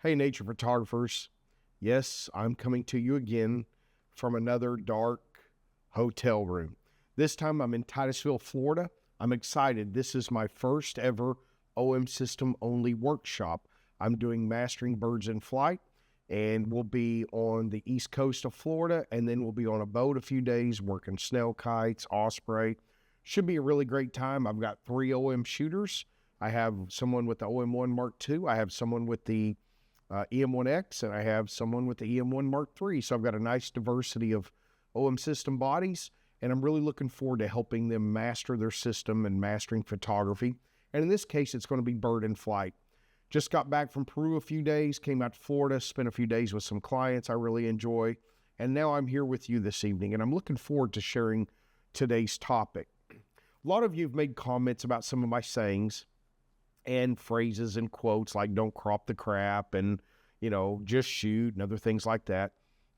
Hey, nature photographers. Yes, I'm coming to you again from another dark hotel room. This time I'm in Titusville, Florida. I'm excited. This is my first ever OM system only workshop. I'm doing Mastering Birds in Flight, and we'll be on the east coast of Florida, and then we'll be on a boat a few days working snell kites, osprey. Should be a really great time. I've got 3 OM shooters. I have someone with the OM1 Mark II. I have someone with the EM1X, and I have someone with the EM1 Mark III. So I've got a nice diversity of OM system bodies, and I'm really looking forward to helping them master their system and mastering photography. And in this case, it's going to be bird in flight. Just got back from Peru a few days, came out to Florida, spent a few days with some clients I really enjoy, and now I'm here with you this evening, and I'm looking forward to sharing today's topic. A lot of you have made comments about some of my sayings and phrases and quotes like don't crop the crap and, just shoot and other things like that.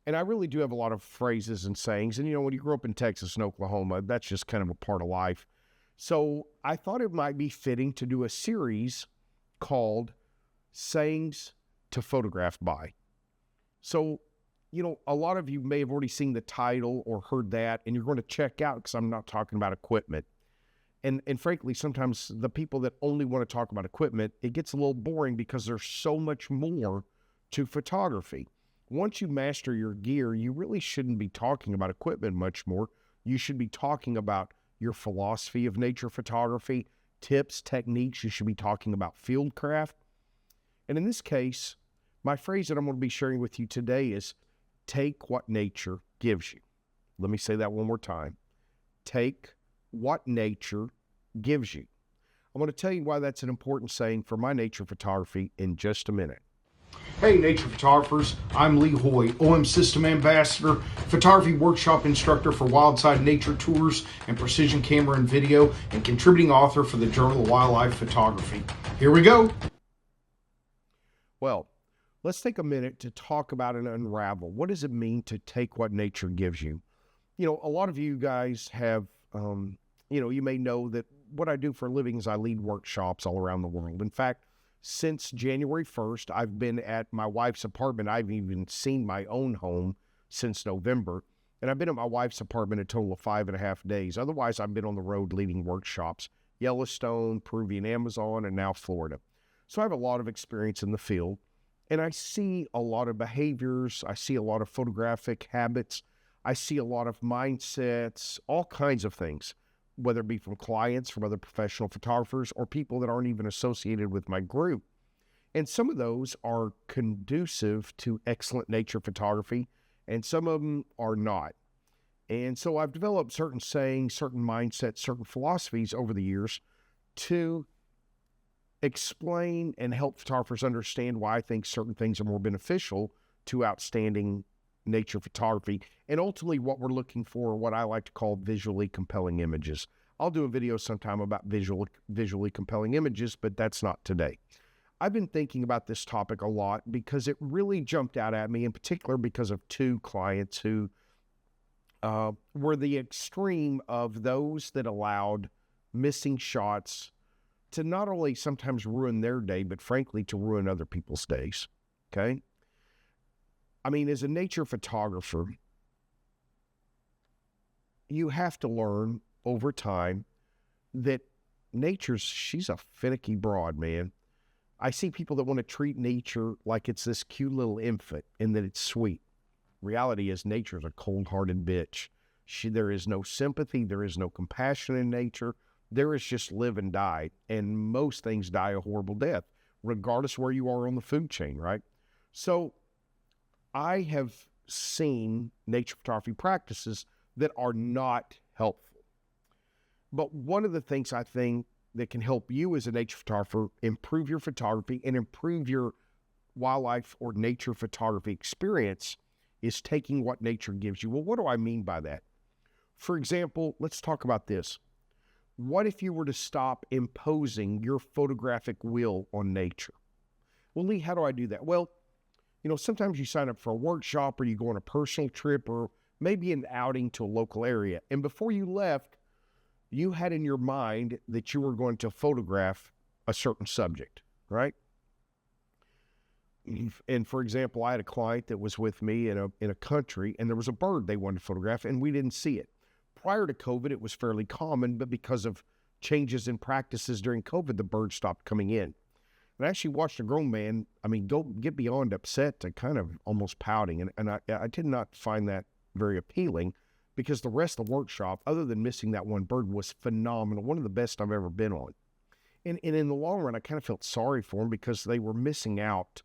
And I really do have a lot of phrases and sayings. And, when you grow up in Texas and Oklahoma, that's just kind of a part of life. So I thought it might be fitting to do a series called Sayings to Photograph By. So, a lot of you may have already seen the title or heard that, and you're going to check out because I'm not talking about equipment. And frankly, sometimes the people that only want to talk about equipment, it gets a little boring because there's so much more to photography. Once you master your gear, you really shouldn't be talking about equipment much more. You should be talking about your philosophy of nature photography, tips, techniques. You should be talking about field craft. And in this case, my phrase that I'm going to be sharing with you today is take what nature gives you. Let me say that one more time. Take what nature gives you. I'm going to tell you why that's an important saying for my nature photography in just a minute. Hey, nature photographers. I'm Lee Hoy, OM System Ambassador, photography workshop instructor for Wildside Nature Tours and Precision Camera and Video, and contributing author for the Journal of Wildlife Photography. Here we go. Well, let's take a minute to talk about and unravel. What does it mean to take what nature gives you? A lot of you guys have you may know that what I do for a living is I lead workshops all around the world. In fact, since January 1st, I've been at my wife's apartment. I've even seen my own home since November. And I've been at my wife's apartment a total of 5.5 days. Otherwise, I've been on the road leading workshops, Yellowstone, Peruvian Amazon, and now Florida. So I have a lot of experience in the field. And I see a lot of behaviors. I see a lot of photographic habits. I see a lot of mindsets, all kinds of things, whether it be from clients, from other professional photographers, or people that aren't even associated with my group. And some of those are conducive to excellent nature photography, and some of them are not. And so I've developed certain sayings, certain mindsets, certain philosophies over the years to explain and help photographers understand why I think certain things are more beneficial to outstanding nature photography, and ultimately what we're looking for, what I like to call visually compelling images. I'll do a video sometime about visually compelling images, but that's not today. I've been thinking about this topic a lot because it really jumped out at me, in particular because of 2 clients who were the extreme of those that allowed missing shots to not only sometimes ruin their day, but frankly to ruin other people's days, okay? I mean, as a nature photographer, you have to learn over time that she's a finicky broad, man. I see people that want to treat nature like it's this cute little infant and that it's sweet. Reality is nature's a cold-hearted bitch. There is no sympathy. There is no compassion in nature. There is just live and die. And most things die a horrible death, regardless where you are on the food chain, right? So I have seen nature photography practices that are not helpful. But one of the things I think that can help you as a nature photographer improve your photography and improve your wildlife or nature photography experience is taking what nature gives you. Well, what do I mean by that? For example, let's talk about this. What if you were to stop imposing your photographic will on nature? Well, Lee, how do I do that? Well, sometimes you sign up for a workshop or you go on a personal trip or maybe an outing to a local area. And before you left, you had in your mind that you were going to photograph a certain subject, right? And for example, I had a client that was with me in a country, and there was a bird they wanted to photograph, and we didn't see it. Prior to COVID, it was fairly common, but because of changes in practices during COVID, the bird stopped coming in. And I actually watched a grown man, go get beyond upset to kind of almost pouting. And I did not find that very appealing, because the rest of the workshop, other than missing that one bird, was phenomenal. One of the best I've ever been on. And in the long run, I kind of felt sorry for them, because they were missing out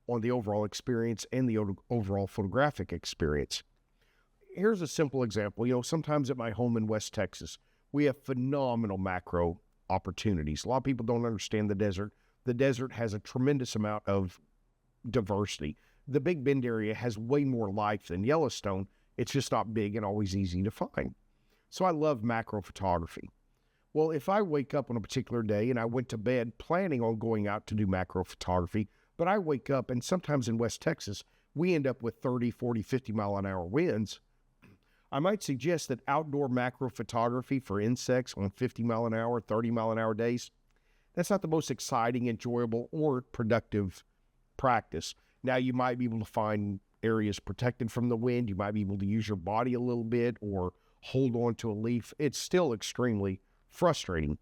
on the overall experience and the overall photographic experience. Here's a simple example. Sometimes at my home in West Texas, we have phenomenal macro opportunities. A lot of people don't understand the desert. The desert has a tremendous amount of diversity. The Big Bend area has way more life than Yellowstone. It's just not big and always easy to find. So I love macro photography. Well, if I wake up on a particular day and I went to bed planning on going out to do macro photography, but I wake up, and sometimes in West Texas, we end up with 30, 40, 50 mile an hour winds, I might suggest that outdoor macro photography for insects on 50 mile an hour, 30 mile an hour days, that's not the most exciting, enjoyable, or productive practice. Now, you might be able to find areas protected from the wind. You might be able to use your body a little bit or hold on to a leaf. It's still extremely frustrating.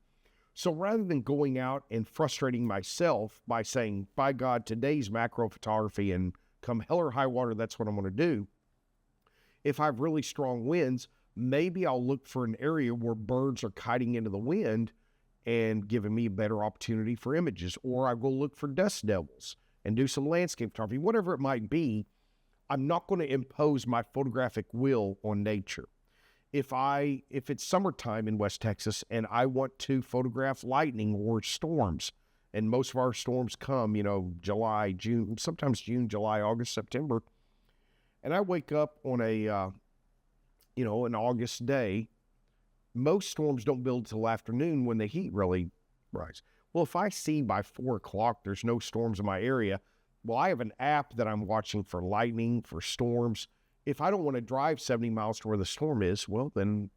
So rather than going out and frustrating myself by saying, by God, today's macro photography and come hell or high water, that's what I'm going to do. If I have really strong winds, maybe I'll look for an area where birds are kiting into the wind and giving me a better opportunity for images. Or I go look for dust devils and do some landscape photography, whatever it might be. I'm not going to impose my photographic will on nature. If it's summertime in West Texas and I want to photograph lightning or storms, and most of our storms come, July, June, sometimes June, July, August, September, and I wake up on an August day, most storms don't build till afternoon when the heat really rises. Well, if I see by 4 o'clock there's no storms in my area, well, I have an app that I'm watching for lightning, for storms. If I don't want to drive 70 miles to where the storm is, well, then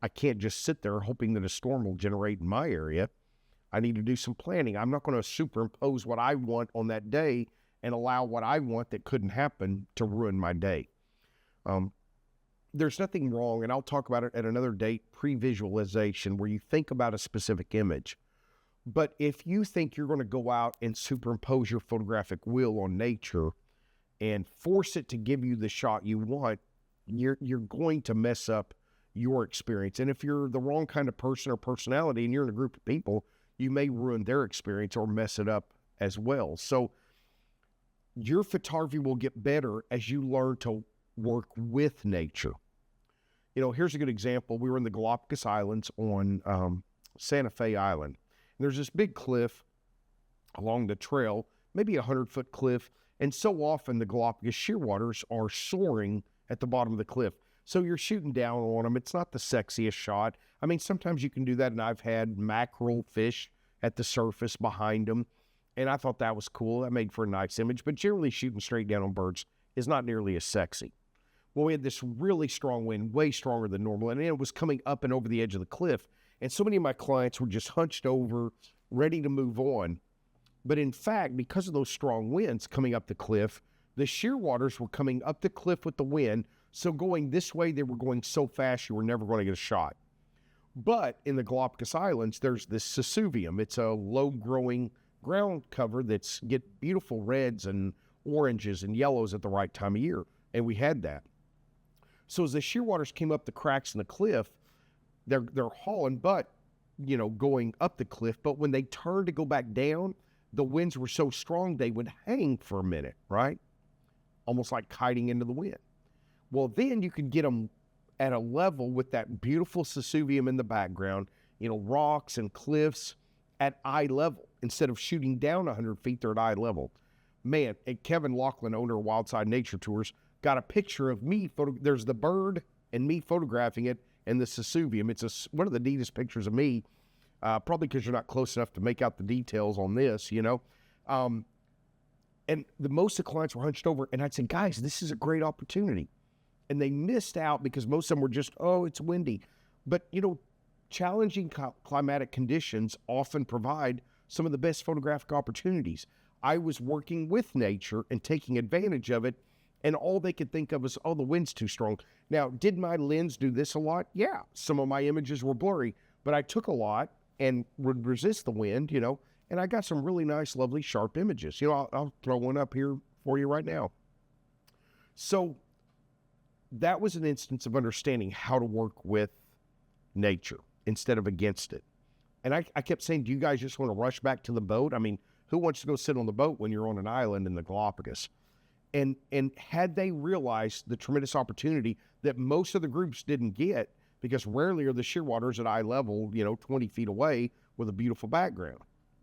I can't just sit there hoping that a storm will generate in my area. I need to do some planning. I'm not going to superimpose what I want on that day and allow what I want that couldn't happen to ruin my day. There's nothing wrong, and I'll talk about it at another date, pre-visualization, where you think about a specific image. But if you think you're going to go out and superimpose your photographic will on nature and force it to give you the shot you want, you're going to mess up your experience. And if you're the wrong kind of person or personality and you're in a group of people, you may ruin their experience or mess it up as well. So your photography will get better as you learn to work with nature. Here's a good example. We were in the Galapagos Islands on Santa Fe Island. And there's this big cliff along the trail, maybe 100-foot cliff. And so often the Galapagos shearwaters are soaring at the bottom of the cliff. So you're shooting down on them. It's not the sexiest shot. Sometimes you can do that, and I've had mackerel fish at the surface behind them, and I thought that was cool. That made for a nice image, but generally shooting straight down on birds is not nearly as sexy. Well, we had this really strong wind, way stronger than normal, and it was coming up and over the edge of the cliff, and so many of my clients were just hunched over, ready to move on. But in fact, because of those strong winds coming up the cliff, the shearwaters were coming up the cliff with the wind, so going this way, they were going so fast you were never going to get a shot. But in the Galapagos Islands, there's this sesuvium. It's a low-growing ground cover that's get beautiful reds and oranges and yellows at the right time of year, and we had that. So as the shearwaters came up the cracks in the cliff, they're hauling, but going up the cliff. But when they turned to go back down, the winds were so strong they would hang for a minute, right? Almost like kiting into the wind. Well, then you could get them at a level with that beautiful sesuvium in the background, rocks and cliffs at eye level. Instead of shooting down 100 feet, they're at eye level. Man, and Kevin Laughlin, owner of Wildside Nature Tours, got a picture of me. There's the bird and me photographing it and the sesuvium. It's one of the neatest pictures of me, probably because you're not close enough to make out the details on this, And most of the clients were hunched over, and I'd say, guys, this is a great opportunity. And they missed out because most of them were just, it's windy. But, challenging climatic conditions often provide some of the best photographic opportunities. I was working with nature and taking advantage of it, and all they could think of was, oh, the wind's too strong. Now, did my lens do this a lot? Yeah, some of my images were blurry, but I took a lot and would resist the wind, and I got some really nice, lovely, sharp images. I'll throw one up here for you right now. So that was an instance of understanding how to work with nature instead of against it. And I kept saying, do you guys just want to rush back to the boat? I mean, who wants to go sit on the boat when you're on an island in the Galapagos? And had they realized the tremendous opportunity that most of the groups didn't get, because rarely are the shearwaters at eye level, 20 feet away with a beautiful background,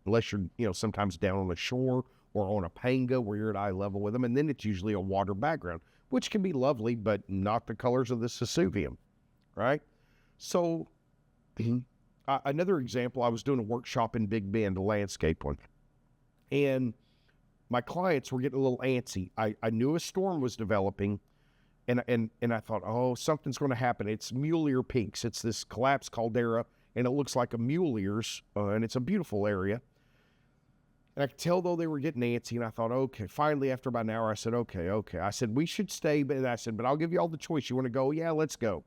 unless you're, sometimes down on the shore or on a panga where you're at eye level with them. And then it's usually a water background, which can be lovely, but not the colors of the Sesuvium, right? So another example, I was doing a workshop in Big Bend, a landscape one, and my clients were getting a little antsy. I knew a storm was developing, and I thought, oh, something's going to happen. It's mule ear peaks. It's this collapsed caldera, and it looks like a mule ears, and it's a beautiful area. And I could tell, though, they were getting antsy, and I thought, okay. Finally, after about an hour, I said, okay. I said, we should stay, but I'll give you all the choice. You want to go? Yeah, let's go.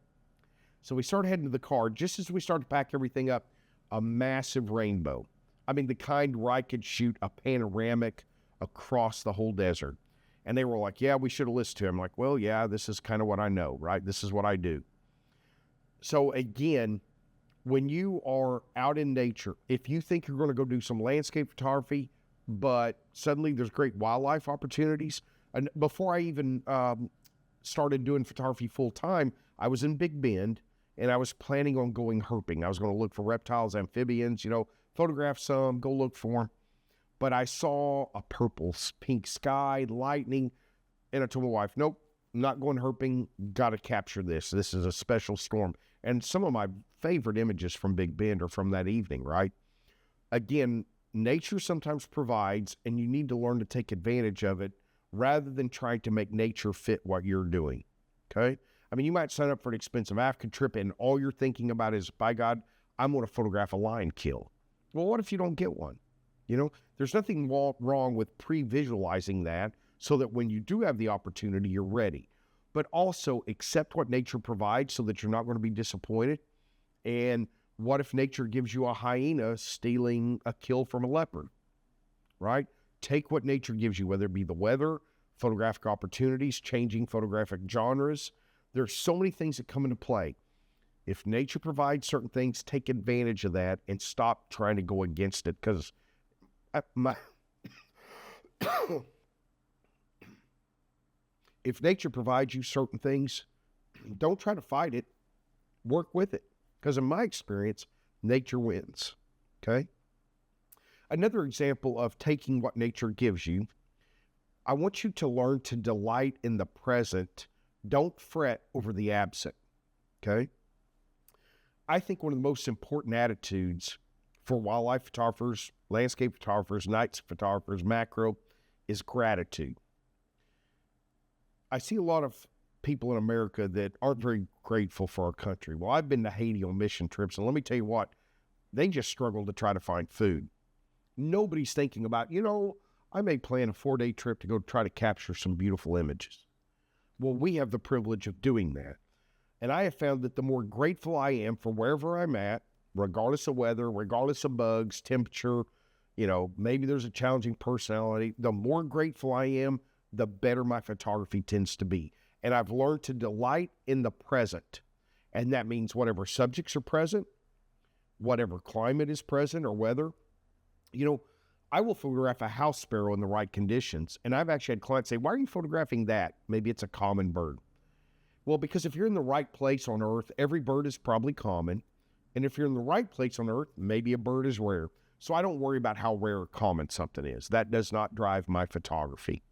So we started heading to the car. Just as we started to pack everything up, a massive rainbow. I mean, the kind where I could shoot a panoramic across the whole desert. And they were like, yeah, we should have listened to him. I'm like, well, yeah, this is kind of what I know, right? This is what I do. So again, when you are out in nature, if you think you're going to go do some landscape photography, but suddenly there's great wildlife opportunities. And before I even started doing photography full time, I was in Big Bend and I was planning on going herping. I was going to look for reptiles, amphibians, photograph some, go look for them. But I saw a purple, pink sky, lightning, and I told my wife, nope, I'm not going herping, got to capture this. This is a special storm. And some of my favorite images from Big Bend are from that evening, right? Again, nature sometimes provides, and you need to learn to take advantage of it rather than trying to make nature fit what you're doing, okay? I mean, you might sign up for an expensive African trip, and all you're thinking about is, by God, I'm going to photograph a lion kill. Well, what if you don't get one? There's nothing wrong with pre-visualizing that so that when you do have the opportunity, you're ready. But also accept what nature provides so that you're not going to be disappointed. And what if nature gives you a hyena stealing a kill from a leopard, right? Take what nature gives you, whether it be the weather, photographic opportunities, changing photographic genres. There's so many things that come into play. If nature provides certain things, take advantage of that and stop trying to go against it, because if nature provides you certain things, don't try to fight it. Work with it. Because in my experience, nature wins. Okay? Another example of taking what nature gives you, I want you to learn to delight in the present. Don't fret over the absent. Okay? I think one of the most important attitudes for wildlife photographers, landscape photographers, night photographers, macro, is gratitude. I see a lot of people in America that aren't very grateful for our country. Well, I've been to Haiti on mission trips, and let me tell you what, they just struggle to try to find food. Nobody's thinking about, I may plan a 4-day trip to go try to capture some beautiful images. Well, we have the privilege of doing that. And I have found that the more grateful I am for wherever I'm at, regardless of weather, regardless of bugs, temperature, maybe there's a challenging personality, the more grateful I am, the better my photography tends to be. And I've learned to delight in the present. And that means whatever subjects are present, whatever climate is present or weather. I will photograph a house sparrow in the right conditions. And I've actually had clients say, why are you photographing that? Maybe it's a common bird. Well, because if you're in the right place on Earth, every bird is probably common. And if you're in the right place on Earth, maybe a bird is rare. So I don't worry about how rare or common something is. That does not drive my photography.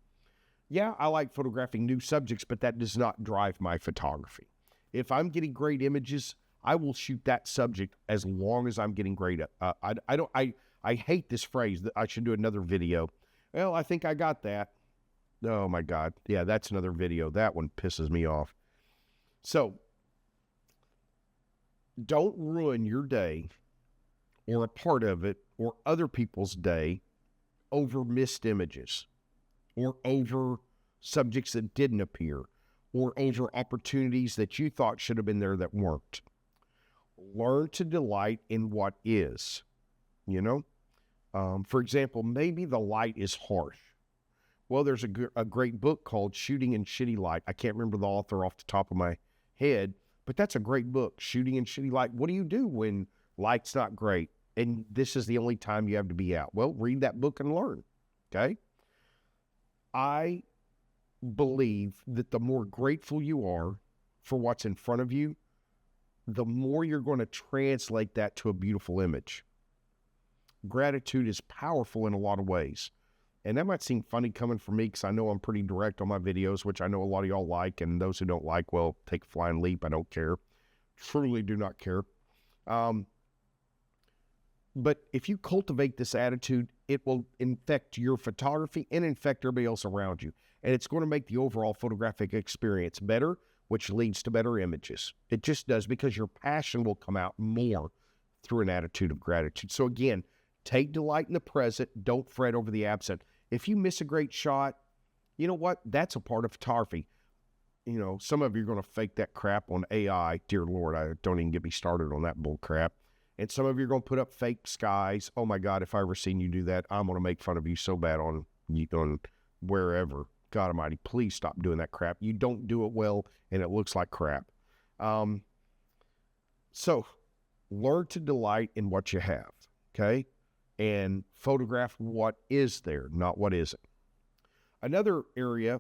Yeah, I like photographing new subjects, but that does not drive my photography. If I'm getting great images, I will shoot that subject as long as I'm getting great. I hate this phrase that I should do another video. Well, I think I got that. Oh my God. Yeah, that's another video. That one pisses me off. So don't ruin your day or a part of it or other people's day over missed images, or over subjects that didn't appear, or over opportunities that you thought should have been there that weren't. Learn to delight in what is, you know? For example, maybe the light is harsh. Well, there's a great book called Shooting in Shitty Light. I can't remember the author off the top of my head, but that's a great book, Shooting in Shitty Light. What do you do when light's not great and this is the only time you have to be out? Well, read that book and learn, okay? I believe that the more grateful you are for what's in front of you, the more you're going to translate that to a beautiful image. Gratitude is powerful in a lot of ways. And that might seem funny coming from me because I know I'm pretty direct on my videos, which I know a lot of y'all like, and those who don't like, well, take a flying leap. I don't care. Truly do not care. But if you cultivate this attitude, it will infect your photography and infect everybody else around you. And it's going to make the overall photographic experience better, which leads to better images. It just does, because your passion will come out more through an attitude of gratitude. So again, take delight in the present. Don't fret over the absent. If you miss a great shot, you know what? That's a part of photography. You know, some of you are going to fake that crap on AI. Dear Lord, I don't even get me started on that bull crap. And some of you are going to put up fake skies. Oh my God, if I ever seen you do that, I'm going to make fun of you so bad on wherever. God Almighty, please stop doing that crap. You don't do it well, and it looks like crap. So learn to delight in what you have, okay? And photograph what is there, not what isn't. Another area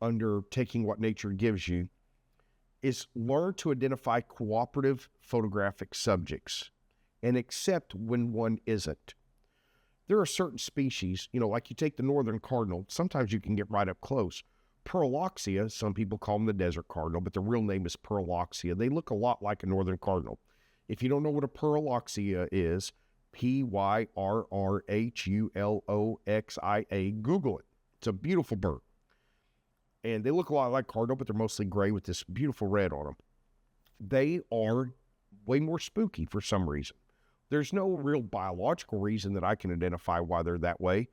under taking what nature gives you is learn to identify cooperative photographic subjects and accept when one isn't. There are certain species, you know, like you take the northern cardinal, sometimes you can get right up close. Pearloxia, some people call them the desert cardinal, but the real name is Pearloxia. They look a lot like a northern cardinal. If you don't know what a Pearloxia is, Pyrrhuloxia, Google it. It's a beautiful bird. And they look a lot like cardinal, but they're mostly gray with this beautiful red on them. They are way more spooky for some reason. There's no real biological reason that I can identify why they're that way.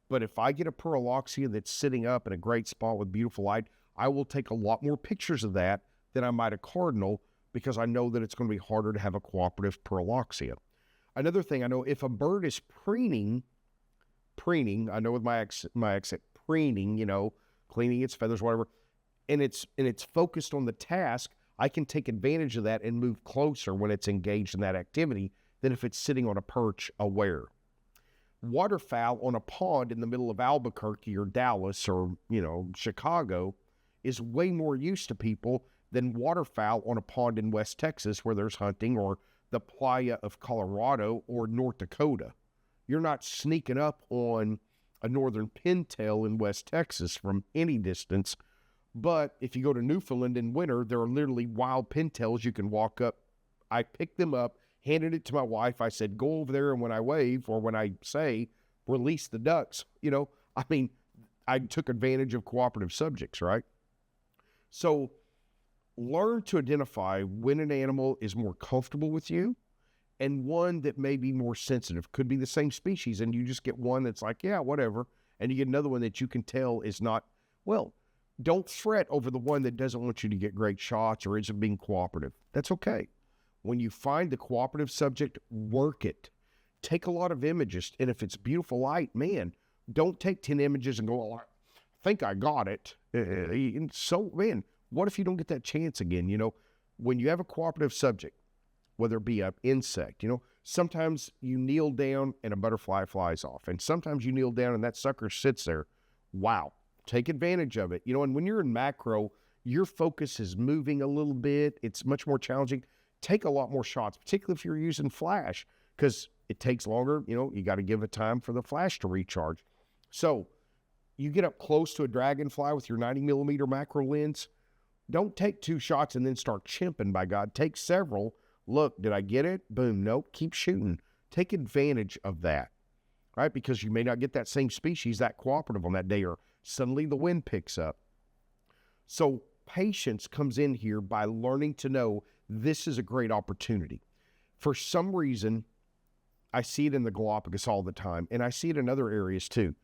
But if I get a Pearloxia that's sitting up in a great spot with beautiful light, I will take a lot more pictures of that than I might a cardinal, because I know that it's going to be harder to have a cooperative Pearloxia. Another thing, I know if a bird is preening, I know with my accent, preening, you know, cleaning its feathers, whatever, and it's focused on the task, I can take advantage of that and move closer when it's engaged in that activity than if it's sitting on a perch aware. Waterfowl on a pond in the middle of Albuquerque or Dallas or, you know, Chicago is way more use to people than waterfowl on a pond in West Texas where there's hunting, or the playa of Colorado or North Dakota. You're not sneaking up on a northern pintail in West Texas from any distance. But if you go to Newfoundland in winter, there are literally wild pintails you can walk up. I picked them up, handed it to my wife. I said, go over there, and when I wave, or when I say, release the ducks, you know, I mean, I took advantage of cooperative subjects, right? So learn to identify when an animal is more comfortable with you and one that may be more sensitive. Could be the same species, and you just get one that's like, yeah, whatever, and you get another one that you can tell is not. Well, don't fret over the one that doesn't want you to get great shots or isn't being cooperative. That's okay. When you find the cooperative subject, work it. Take a lot of images, and if it's beautiful light, man, don't take 10 images and go, oh, I think I got it. And so, man, what if you don't get that chance again? You know, when you have a cooperative subject, whether it be an insect, you know, sometimes you kneel down and a butterfly flies off, and sometimes you kneel down and that sucker sits there. Wow. Take advantage of it. You know, and when you're in macro, your focus is moving a little bit. It's much more challenging. Take a lot more shots, particularly if you're using flash, because it takes longer. You know, you got to give it time for the flash to recharge. So you get up close to a dragonfly with your 90 millimeter macro lens. Don't take 2 shots and then start chimping, by God. Take several. Look, did I get it? Boom. Nope. Keep shooting. Take advantage of that, right? Because you may not get that same species that cooperative on that day, or suddenly the wind picks up. So patience comes in here by learning to know this is a great opportunity. For some reason, I see it in the Galapagos all the time, and I see it in other areas too.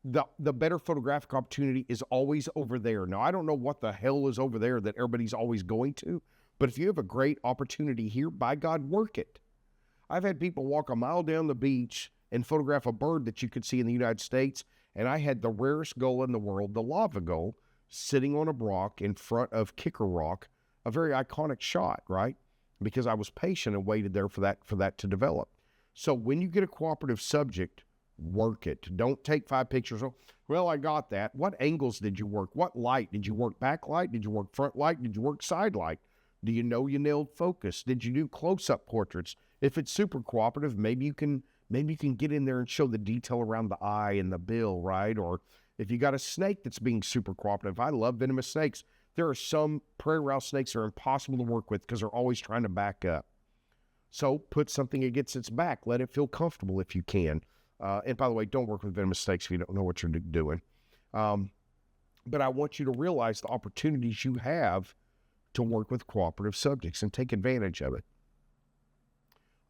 The better photographic opportunity is always over there. Now, I don't know what the hell is over there that everybody's always going to, but if you have a great opportunity here, by God, work it. I've had people walk a mile down the beach and photograph a bird that you could see in the United States, and I had the rarest gull in the world, the lava gull, sitting on a rock in front of Kicker Rock, a very iconic shot, right? Because I was patient and waited there for that to develop. So when you get a cooperative subject, work it. Don't take 5 pictures. Well, I got that. What angles did you work? What light? Did you work backlight? Did you work front light? Did you work side light? Do you know you nailed focus? Did you do close-up portraits? If it's super cooperative, maybe you can get in there and show the detail around the eye and the bill, right? Or if you got a snake that's being super cooperative, I love venomous snakes. There are some prairie rattlesnakes that are impossible to work with because they're always trying to back up. So put something against its back. Let it feel comfortable if you can. And by the way, don't work with venomous snakes if you don't know what you're doing. But I want you to realize the opportunities you have to work with cooperative subjects and take advantage of it.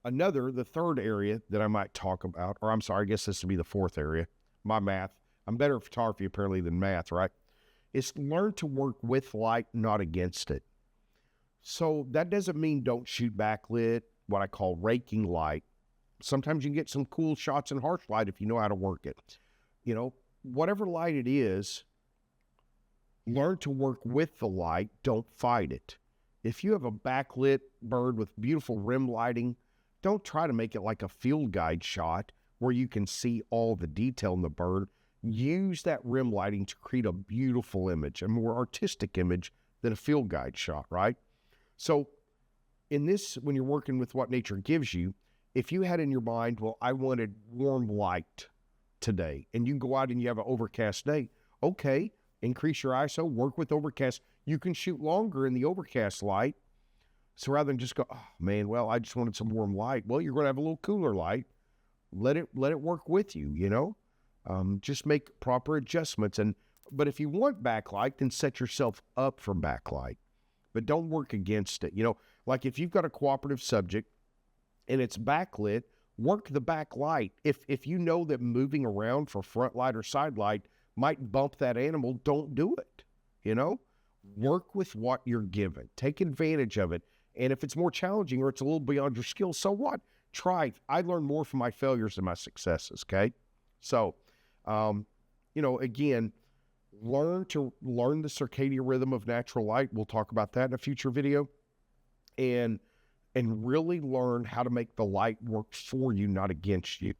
The third area that I might talk about, or I'm sorry, I guess this would be the fourth area, my math. I'm better at photography apparently than math, right? Is learn to work with light, not against it. So that doesn't mean don't shoot backlit, what I call raking light. Sometimes you can get some cool shots in harsh light if you know how to work it. You know, whatever light it is, learn to work with the light, don't fight it. If you have a backlit bird with beautiful rim lighting, don't try to make it like a field guide shot where you can see all the detail in the bird. Use that rim lighting to create a beautiful image, a more artistic image than a field guide shot, right? So in this, when you're working with what nature gives you, if you had in your mind, well, I wanted warm light today, and you go out and you have an overcast day, okay, increase your ISO, work with overcast. You can shoot longer in the overcast light. So rather than just go, oh man, well, I just wanted some warm light. Well, you're going to have a little cooler light. Let it work with you, you know? Just make proper adjustments. But if you want backlight, then set yourself up for backlight. But don't work against it. You know, like if you've got a cooperative subject and it's backlit, work the backlight. If you know that moving around for front light or side light might bump that animal, don't do it. You know? Work with what you're given. Take advantage of it. And if it's more challenging or it's a little beyond your skill, so what? Try. I learn more from my failures than my successes, okay? So, you know, again, learn the circadian rhythm of natural light. We'll talk about that in a future video. And really learn how to make the light work for you, not against you.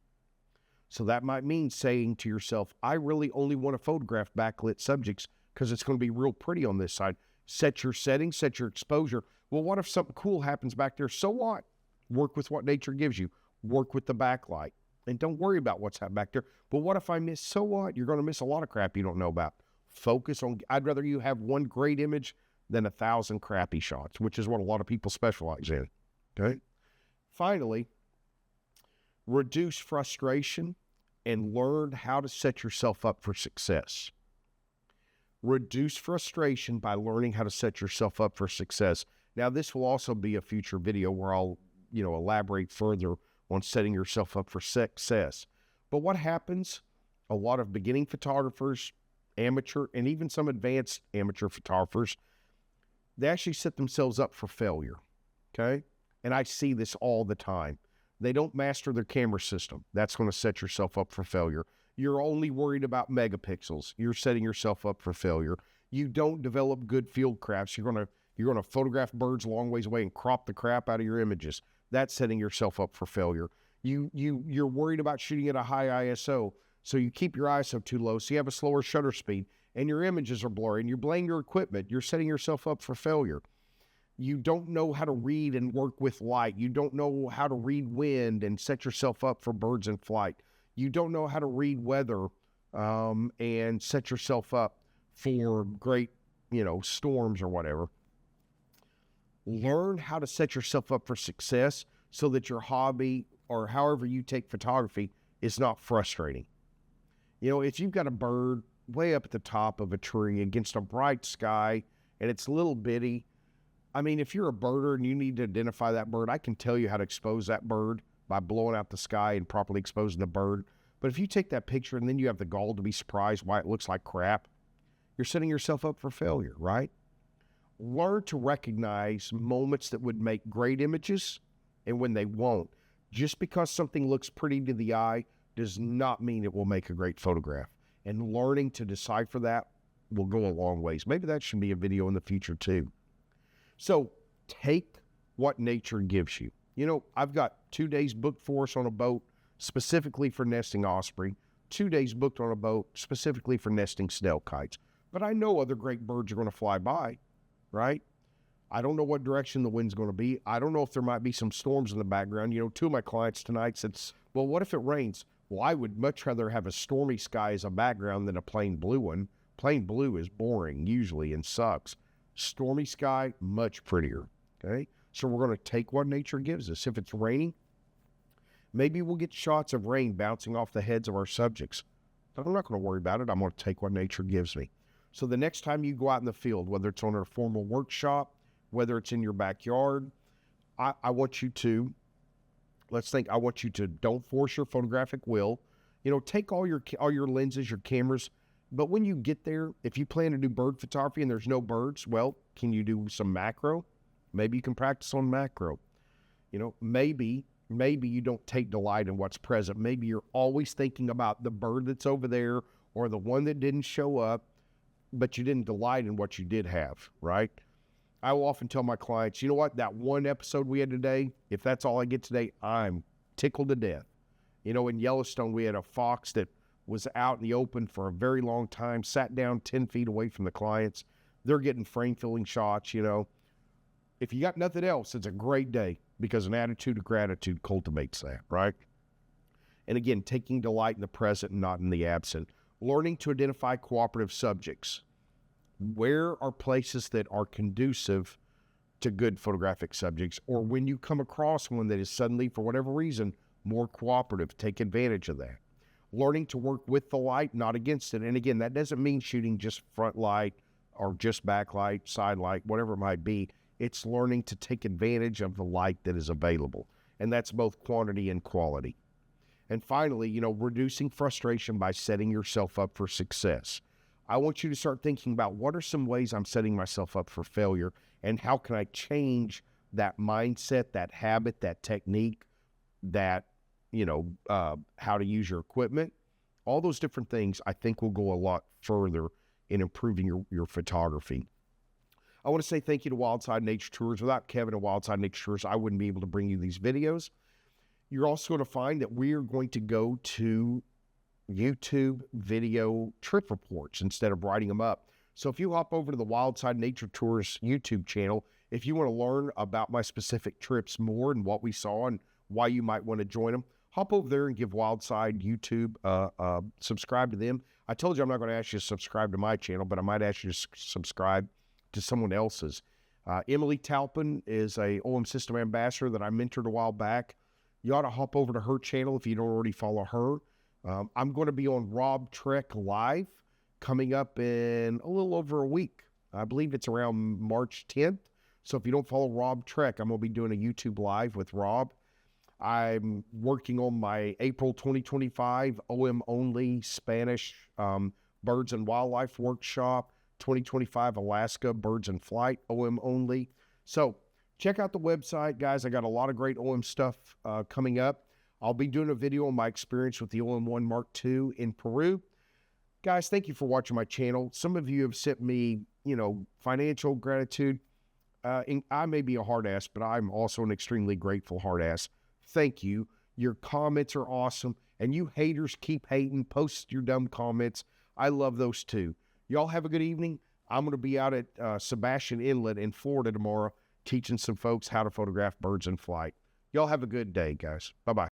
So that might mean saying to yourself, I really only want to photograph backlit subjects because it's going to be real pretty on this side. Set your settings, set your exposure. Well, what if something cool happens back there? So what? Work with what nature gives you. Work with the backlight. And don't worry about what's back there. But what if I miss? So what? You're going to miss a lot of crap you don't know about. Focus on, I'd rather you have one great image than 1,000 crappy shots, which is what a lot of people specialize in. Okay? Finally, reduce frustration and learn how to set yourself up for success. Reduce frustration by learning how to set yourself up for success. Now, this will also be a future video where I'll, you know, elaborate further on setting yourself up for success. But what happens? A lot of beginning photographers, amateur, and even some advanced amateur photographers, they actually set themselves up for failure, okay? And I see this all the time. They don't master their camera system. That's going to set yourself up for failure. You're only worried about megapixels. You're setting yourself up for failure. You don't develop good field crafts. You're going to photograph birds a long ways away and crop the crap out of your images. That's setting yourself up for failure. You're worried about shooting at a high ISO, so you keep your ISO too low, so you have a slower shutter speed, and your images are blurry, and you blame your equipment. You're setting yourself up for failure. You don't know how to read and work with light. You don't know how to read wind and set yourself up for birds in flight. You don't know how to read weather and set yourself up for great, you know, storms or whatever. Learn how to set yourself up for success so that your hobby or however you take photography is not frustrating. You know, if you've got a bird way up at the top of a tree against a bright sky and it's little bitty, I mean, if you're a birder and you need to identify that bird, I can tell you how to expose that bird by blowing out the sky and properly exposing the bird. But if you take that picture and then you have the gall to be surprised why it looks like crap, you're setting yourself up for failure, right? Learn to recognize moments that would make great images and when they won't. Just because something looks pretty to the eye does not mean it will make a great photograph. And learning to decipher that will go a long ways. Maybe that should be a video in the future too. So take what nature gives you. You know, I've got 2 days booked for us on a boat specifically for nesting osprey, 2 days booked on a boat specifically for nesting snail kites. But I know other great birds are going to fly by, right? I don't know what direction the wind's going to be. I don't know if there might be some storms in the background. You know, 2 of my clients tonight said, well, what if it rains? Well, I would much rather have a stormy sky as a background than a plain blue one. Plain blue is boring usually and sucks. Stormy sky, much prettier, okay? So we're going to take what nature gives us. If it's raining, maybe we'll get shots of rain bouncing off the heads of our subjects. But I'm not going to worry about it. I'm going to take what nature gives me. So the next time you go out in the field, whether it's on a formal workshop, whether it's in your backyard, I want you to, I want you to don't force your photographic will. You know, take all your lenses, your cameras, but when you get there, if you plan to do bird photography and there's no birds, well, can you do some macro? Maybe you can practice on macro. You know, maybe you don't take delight in what's present. Maybe you're always thinking about the bird that's over there or the one that didn't show up, but you didn't delight in what you did have, right? I will often tell my clients, you know what, that one episode we had today, if that's all I get today, I'm tickled to death. You know, in Yellowstone, we had a fox that was out in the open for a very long time, sat down 10 feet away from the clients. They're getting frame-filling shots, you know. If you got nothing else, it's a great day because an attitude of gratitude cultivates that, right? And again, taking delight in the present and not in the absent. Learning to identify cooperative subjects. Where are places that are conducive to good photographic subjects? Or when you come across one that is suddenly, for whatever reason, more cooperative, take advantage of that. Learning to work with the light, not against it. And again, that doesn't mean shooting just front light or just backlight, side light, whatever it might be. It's learning to take advantage of the light that is available. And that's both quantity and quality. And finally, you know, reducing frustration by setting yourself up for success. I want you to start thinking about what are some ways I'm setting myself up for failure and how can I change that mindset, that habit, that technique, that, you know, how to use your equipment. All those different things I think will go a lot further in improving your photography. I want to say thank you to Wildside Nature Tours. Without Kevin at Wildside Nature Tours, I wouldn't be able to bring you these videos. You're also going to find that we are going to go to YouTube video trip reports instead of writing them up. So if you hop over to the Wildside Nature Tours YouTube channel, if you want to learn about my specific trips more and what we saw and why you might want to join them, hop over there and give Wildside YouTube, subscribe to them. I told you I'm not going to ask you to subscribe to my channel, but I might ask you to subscribe to someone else's. Emily Talpin is a OM System Ambassador that I mentored a while back. You ought to hop over to her channel if you don't already follow her. I'm going to be on Rob Trek Live coming up in a little over a week. I believe it's around March 10th. So if you don't follow Rob Trek, I'm going to be doing a YouTube Live with Rob. I'm working on my April 2025 OM only Spanish Birds and Wildlife Workshop, 2025 Alaska Birds in Flight OM only. So check out the website, guys. I got a lot of great OM stuff coming up. I'll be doing a video on my experience with the OM1 Mark II in Peru. Guys, thank you for watching my channel. Some of you have sent me, you know, financial gratitude. I may be a hard ass, but I'm also an extremely grateful hard ass. Thank you. Your comments are awesome. And you haters keep hating. Post your dumb comments. I love those too. Y'all have a good evening. I'm going to be out at Sebastian Inlet in Florida tomorrow teaching some folks how to photograph birds in flight. Y'all have a good day, guys. Bye-bye.